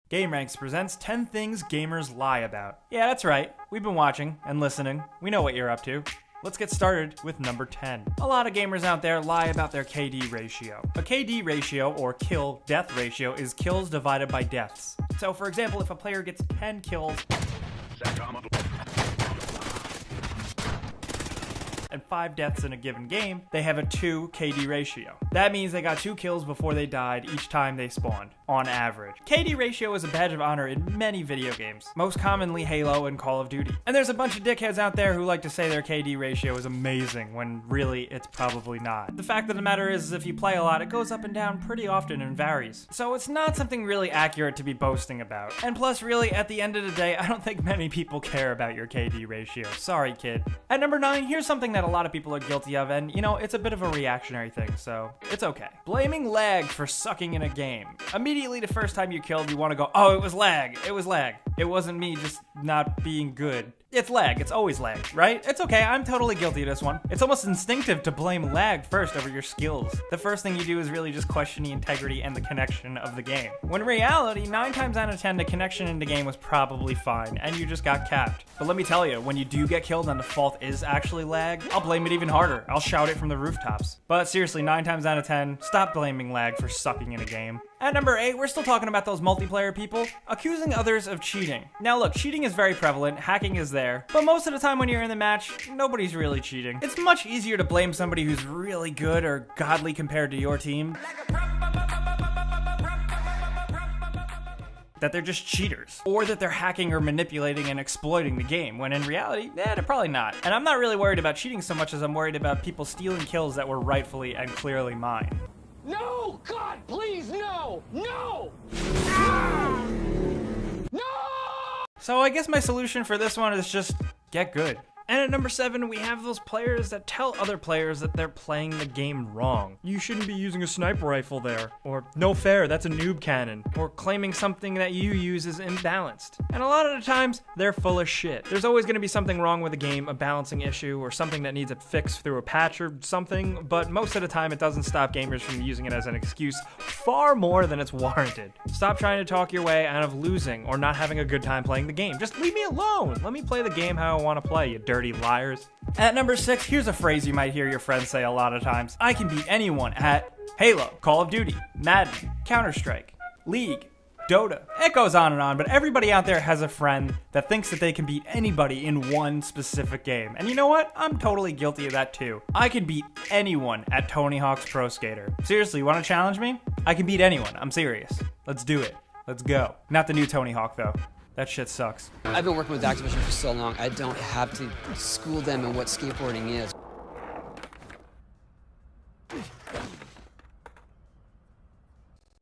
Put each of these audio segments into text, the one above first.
GameRanks presents 10 things gamers lie about. Yeah, that's right. We've been watching and listening. We know what you're up to. Let's get started with number 10. A lot of gamers out there lie about their KD ratio. A KD ratio, or kill-death ratio, is kills divided by deaths. So, for example, if a player gets 10 kills and 5 deaths in a given game, they have a 2 KD ratio. That means they got 2 kills before they died each time they spawned, on average. KD ratio is a badge of honor in many video games, most commonly Halo and Call of Duty. And there's a bunch of dickheads out there who like to say their KD ratio is amazing, when really it's probably not. The fact of the matter is, if you play a lot, it goes up and down pretty often and varies. So it's not something really accurate to be boasting about. And plus, really, at the end of the day, I don't think many people care about your KD ratio. Sorry, kid. At number 9, here's something that a lot of people are guilty of, and you know, it's a bit of a reactionary thing, so it's okay. Blaming lag for sucking in a game. Immediately the first time you killed, you want to go, oh, it was lag, it was lag. It wasn't me just not being good. It's lag, it's always lag, right? It's okay, I'm totally guilty of this one. It's almost instinctive to blame lag first over your skills. The first thing you do is really just question the integrity and the connection of the game. When in reality, 9 times out of 10, the connection in the game was probably fine, and you just got capped. But let me tell you, when you do get killed and the fault is actually lag, I'll blame it even harder. I'll shout it from the rooftops. But seriously, 9 times out of 10, stop blaming lag for sucking in a game. At number 8, we're still talking about those multiplayer people accusing others of cheating. Now look, cheating is very prevalent, hacking is there, but most of the time when you're in the match, nobody's really cheating. It's much easier to blame somebody who's really good or godly compared to your team, that they're just cheaters, or that they're hacking or manipulating and exploiting the game, when in reality, they're probably not. And I'm not really worried about cheating so much as I'm worried about people stealing kills that were rightfully and clearly mine. No! God, please, no! No! Ah! No! So I guess my solution for this one is just get good. And at number 7, we have those players that tell other players that they're playing the game wrong. You shouldn't be using a sniper rifle there. Or, no fair, that's a noob cannon. Or claiming something that you use is imbalanced. And a lot of the times, they're full of shit. There's always going to be something wrong with the game, a balancing issue, or something that needs a fix through a patch or something, but most of the time it doesn't stop gamers from using it as an excuse far more than it's warranted. Stop trying to talk your way out of losing or not having a good time playing the game. Just leave me alone. Let me play the game how I want to play, you dirty liars. At number 6, here's a phrase you might hear your friends say a lot of times. I can beat anyone at Halo, Call of Duty, Madden, Counter-Strike, League, Dota. It goes on and on, but everybody out there has a friend that thinks that they can beat anybody in one specific game. And you know what? I'm totally guilty of that too. I can beat anyone at Tony Hawk's Pro Skater. Seriously, you want to challenge me? I can beat anyone. I'm serious. Let's do it. Let's go. Not the new Tony Hawk though. That shit sucks. I've been working with Activision for so long, I don't have to school them in what skateboarding is.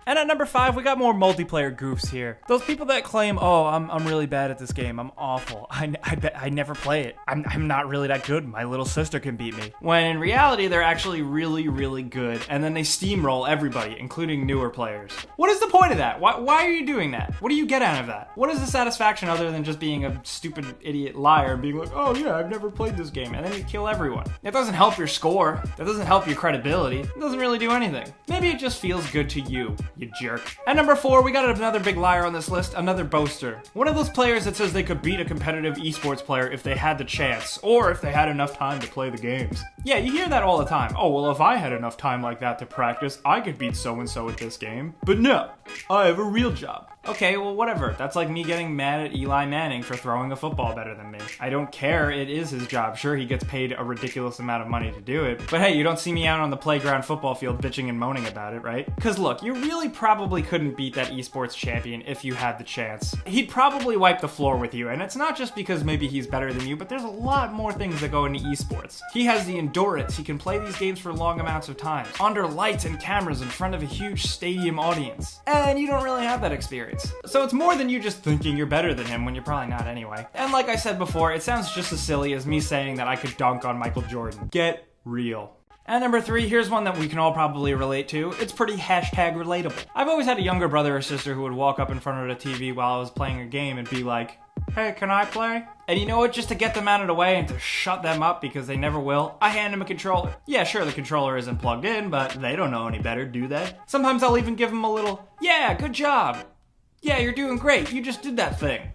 And at number 5, we got more multiplayer goofs here. Those people that claim, oh, I'm really bad at this game, I'm awful, I never play it, I'm not really that good, my little sister can beat me. When in reality, they're actually really, really good, and then they steamroll everybody, including newer players. What is the point of that? Why are you doing that? What do you get out of that? What is the satisfaction other than just being a stupid idiot liar and being like, oh yeah, I've never played this game, and then you kill everyone? It doesn't help your score, that doesn't help your credibility, it doesn't really do anything. Maybe it just feels good to you jerk. At number 4, we got another big liar on this list, another boaster. One of those players that says they could beat a competitive esports player if they had the chance, or if they had enough time to play the games. Yeah, you hear that all the time. Oh, well, if I had enough time like that to practice, I could beat so-and-so at this game. But no, I have a real job. Okay, well, whatever. That's like me getting mad at Eli Manning for throwing a football better than me. I don't care, it is his job. Sure, he gets paid a ridiculous amount of money to do it, but hey, you don't see me out on the playground football field bitching and moaning about it, right? Because look, you really probably couldn't beat that esports champion if you had the chance. He'd probably wipe the floor with you, and it's not just because maybe he's better than you, but there's a lot more things that go into esports. He has the endurance, he can play these games for long amounts of time, under lights and cameras in front of a huge stadium audience, and you don't really have that experience. So it's more than you just thinking you're better than him when you're probably not anyway. And like I said before, it sounds just as silly as me saying that I could dunk on Michael Jordan. Get real. And number 3, here's one that we can all probably relate to. It's pretty hashtag relatable. I've always had a younger brother or sister who would walk up in front of the TV while I was playing a game and be like, hey, can I play? And you know what, just to get them out of the way and to shut them up because they never will, I hand them a controller. Yeah, sure, the controller isn't plugged in, but they don't know any better, do they? Sometimes I'll even give them a little, yeah, good job. Yeah, you're doing great. You just did that thing.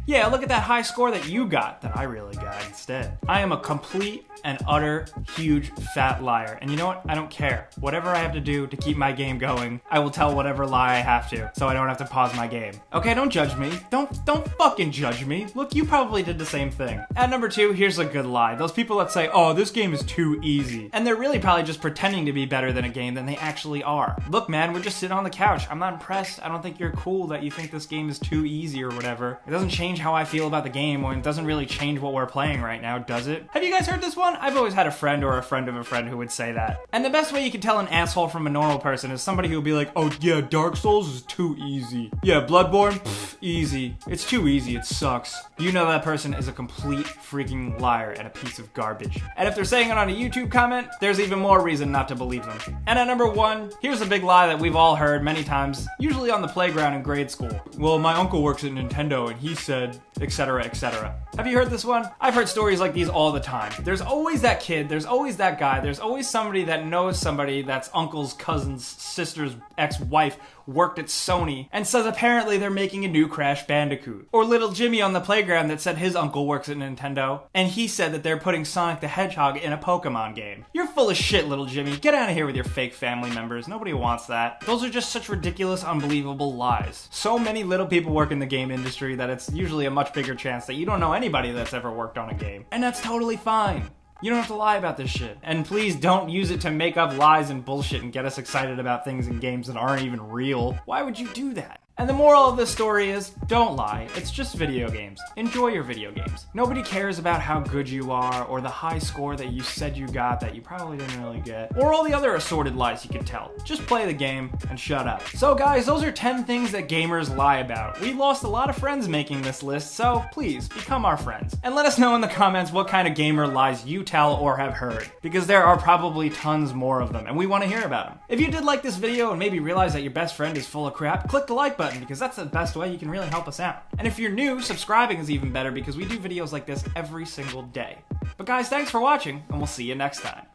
Yeah, look at that high score that you got that I really got instead. I am a complete and utter huge fat liar. And you know what? I don't care. Whatever I have to do to keep my game going, I will tell whatever lie I have to, so I don't have to pause my game. Okay, don't judge me. Don't fucking judge me. Look, you probably did the same thing. At number 2, here's a good lie. Those people that say, oh, this game is too easy. And they're really probably just pretending to be better than a game than they actually are. Look, man, we're just sitting on the couch. I'm not impressed. I don't think you're cool that you think this game is too easy or whatever. It doesn't change how I feel about the game, or it doesn't really change what we're playing right now, does it? Have you guys heard this one? I've always had a friend or a friend of a friend who would say that. And the best way you can tell an asshole from a normal person is somebody who would be like, oh yeah, Dark Souls is too easy. Yeah, Bloodborne, pff, easy. It's too easy, it sucks. You know that person is a complete freaking liar and a piece of garbage. And if they're saying it on a YouTube comment, there's even more reason not to believe them. And at number 1, here's a big lie that we've all heard many times, usually on the playground in grade school. Well, my uncle works at Nintendo and he said, etc., etc. Have you heard this one? I've heard stories like these all the time. There's always that kid, there's always that guy, there's always somebody that knows somebody that's uncle's cousin's sister's ex-wife worked at Sony and says apparently they're making a new Crash Bandicoot. Or little Jimmy on the playground that said his uncle works at Nintendo and he said that they're putting Sonic the Hedgehog in a Pokemon game. You're full of shit, little Jimmy. Get out of here with your fake family members. Nobody wants that. Those are just such ridiculous, unbelievable lies. So many little people work in the game industry that it's usually a much bigger chance that you don't know anybody that's ever worked on a game. And that's totally fine. You don't have to lie about this shit. And please don't use it to make up lies and bullshit and get us excited about things in games that aren't even real. Why would you do that? And the moral of this story is, don't lie. It's just video games. Enjoy your video games. Nobody cares about how good you are, or the high score that you said you got that you probably didn't really get, or all the other assorted lies you could tell. Just play the game and shut up. So guys, those are 10 things that gamers lie about. We lost a lot of friends making this list, so please, become our friends. And let us know in the comments what kind of gamer lies you tell or have heard, because there are probably tons more of them, and we want to hear about them. If you did like this video and maybe realize that your best friend is full of crap, click the like button, because that's the best way you can really help us out. And if you're new, subscribing is even better because we do videos like this every single day. But guys, thanks for watching, and we'll see you next time.